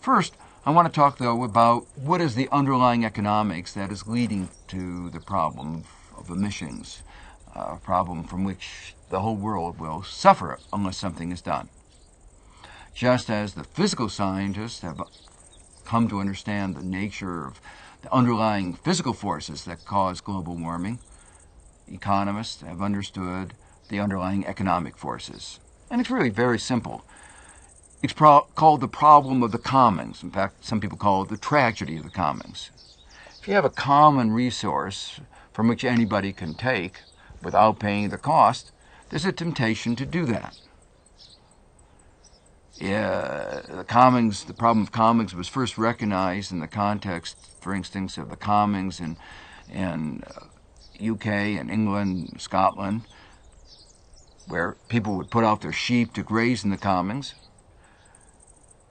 First, I want to talk, though, about what is the underlying economics that is leading to the problem of emissions, a problem from which the whole world will suffer unless something is done. Just as the physical scientists have come to understand the nature of the underlying physical forces that cause global warming, economists have understood the underlying economic forces. And it's really very simple. It's called the problem of the commons. In fact, some people call it the tragedy of the commons. If you have a common resource from which anybody can take without paying the cost, there's a temptation to do that. The problem of commons was first recognized in the context, for instance, of the commons in UK and England, Scotland, where people would put out their sheep to graze in the commons,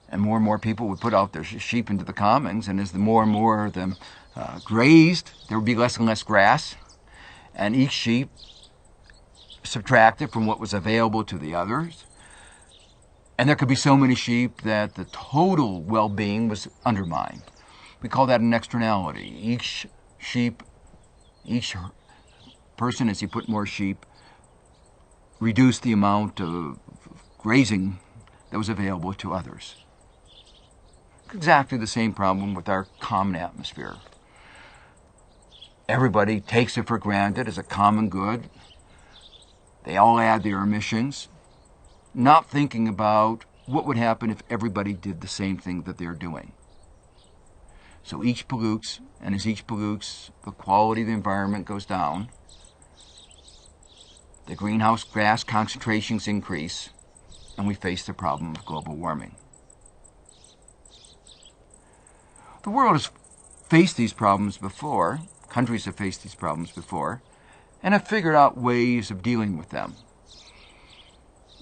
and more people would put out their sheep into the commons, and as the more and more of them grazed, there would be less and less grass, and each sheep subtracted from what was available to the others. And there could be so many sheep that the total well-being was undermined. We call that an externality. Each person, as he put more sheep, reduced the amount of grazing that was available to others. Exactly the same problem with our common atmosphere. Everybody takes it for granted as a common good. They all add their emissions, not thinking about what would happen if everybody did the same thing that they're doing. So each pollutes, and as each pollutes, the quality of the environment goes down. The greenhouse gas concentrations increase, and we face the problem of global warming. The world has faced these problems before, countries have faced these problems before, and have figured out ways of dealing with them.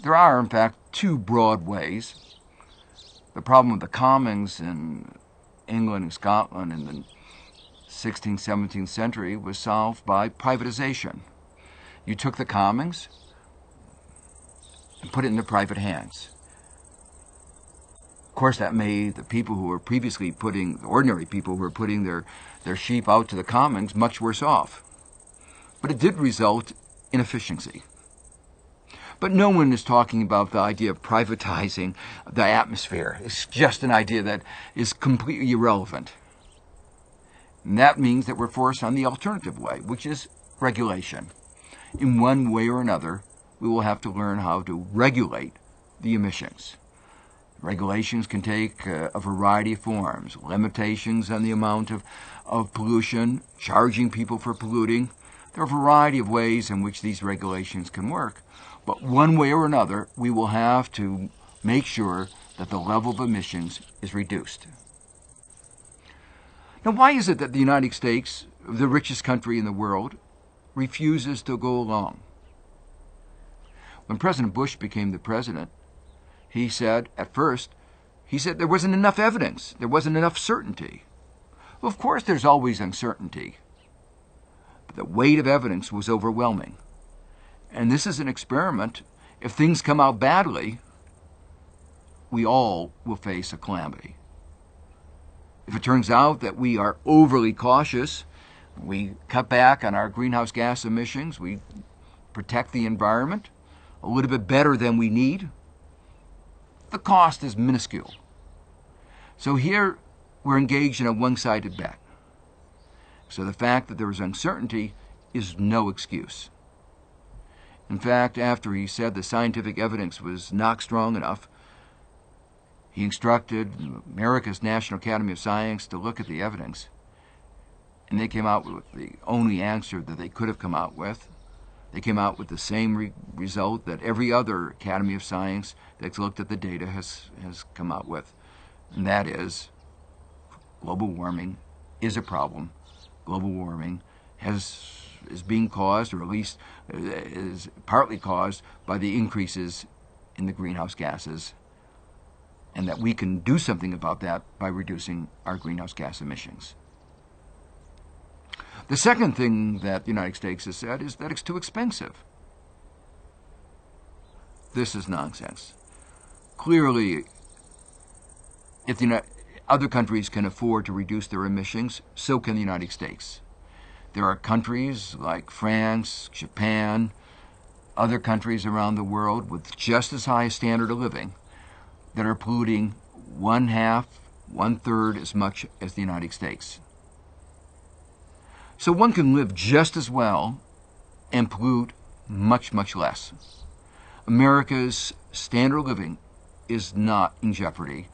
There are, in fact, two broad ways. The problem of the commons in England and Scotland in the 16th, 17th century was solved by privatization. You took the commons and put it into private hands. Of course, that made the people who were previously the ordinary people who were putting their sheep out to the commons much worse off. But it did result in efficiency. But no one is talking about the idea of privatizing the atmosphere. It's just an idea that is completely irrelevant. And that means that we're forced on the alternative way, which is regulation. In one way or another, we will have to learn how to regulate the emissions. Regulations can take a variety of forms. Limitations on the amount of pollution, charging people for polluting. There are a variety of ways in which these regulations can work. But one way or another, we will have to make sure that the level of emissions is reduced. Now, why is it that the United States, the richest country in the world, refuses to go along? When President Bush became the president, he said, at first, there wasn't enough evidence. There wasn't enough certainty. Well, of course, there's always uncertainty. But the weight of evidence was overwhelming. And this is an experiment. If things come out badly, we all will face a calamity. If it turns out that we are overly cautious, we cut back on our greenhouse gas emissions, we protect the environment a little bit better than we need, the cost is minuscule. So here we're engaged in a one-sided bet. So the fact that there is uncertainty is no excuse. In fact, after he said the scientific evidence was not strong enough, he instructed America's National Academy of Science to look at the evidence. And they came out with the only answer that they could have come out with. They came out with the same result that every other Academy of Science that's looked at the data has come out with. And that is, global warming is a problem. Global warming is being caused, or at least is partly caused, by the increases in the greenhouse gases, and that we can do something about that by reducing our greenhouse gas emissions. The second thing that the United States has said is that it's too expensive. This is nonsense. Clearly, if other countries can afford to reduce their emissions, so can the United States. There are countries like France, Japan, other countries around the world with just as high a standard of living that are polluting 1/2, 1/3 as much as the United States. So one can live just as well and pollute much, much less. America's standard of living is not in jeopardy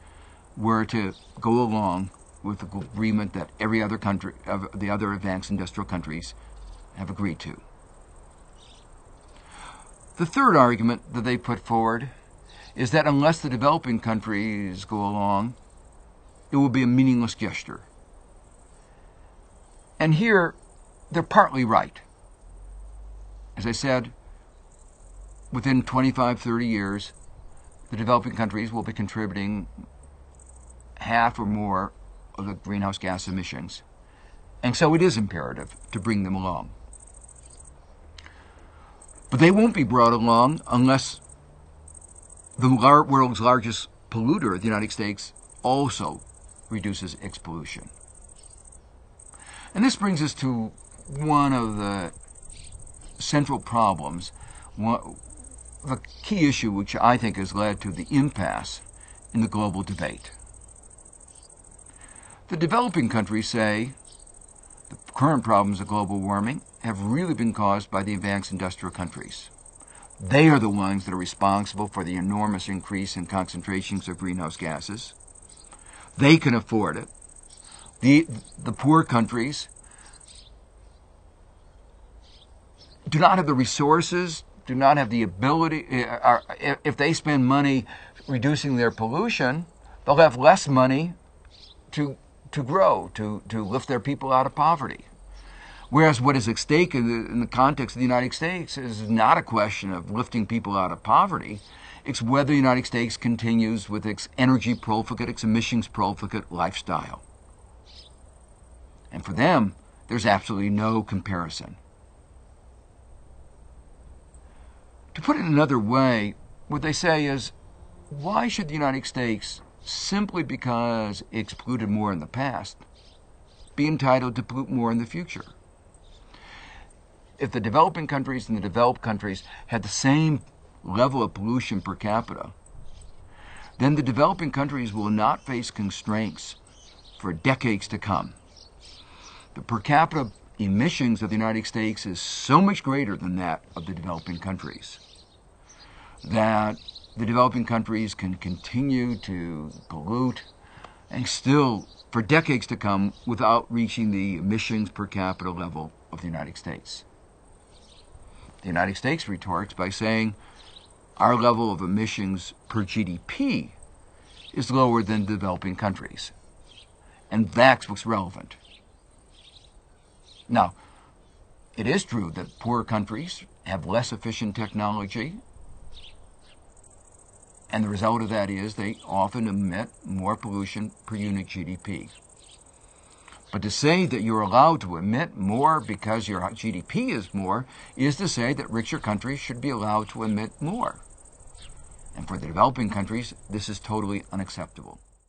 were to go along with the agreement that every other country, the other advanced industrial countries, have agreed to. The third argument that they put forward is that unless the developing countries go along, it will be a meaningless gesture. And here, they're partly right. As I said, within 25, 30 years, the developing countries will be contributing half or more of the greenhouse gas emissions. And so it is imperative to bring them along. But they won't be brought along unless the world's largest polluter, the United States, also reduces its pollution. And this brings us to one of the central problems, the key issue which I think has led to the impasse in the global debate. The developing countries say the current problems of global warming have really been caused by the advanced industrial countries. They are the ones that are responsible for the enormous increase in concentrations of greenhouse gases. They can afford it. The poor countries do not have the resources, do not have the ability. If they spend money reducing their pollution, they'll have less money to grow, to lift their people out of poverty. Whereas what is at stake in the context of the United States is not a question of lifting people out of poverty. It's whether the United States continues with its energy profligate, its emissions profligate lifestyle. And for them, there's absolutely no comparison. To put it another way, what they say is, why should the United States, simply because it's polluted more in the past, be entitled to pollute more in the future? If the developing countries and the developed countries had the same level of pollution per capita, then the developing countries will not face constraints for decades to come. The per capita emissions of the United States is so much greater than that of the developing countries that the developing countries can continue to pollute and still, for decades to come, without reaching the emissions per capita level of the United States. The United States retorts by saying our level of emissions per GDP is lower than developing countries. And that's what's relevant. Now, it is true that poorer countries have less efficient technology, and the result of that is they often emit more pollution per unit GDP. But to say that you're allowed to emit more because your GDP is more is to say that richer countries should be allowed to emit more. And for the developing countries, this is totally unacceptable.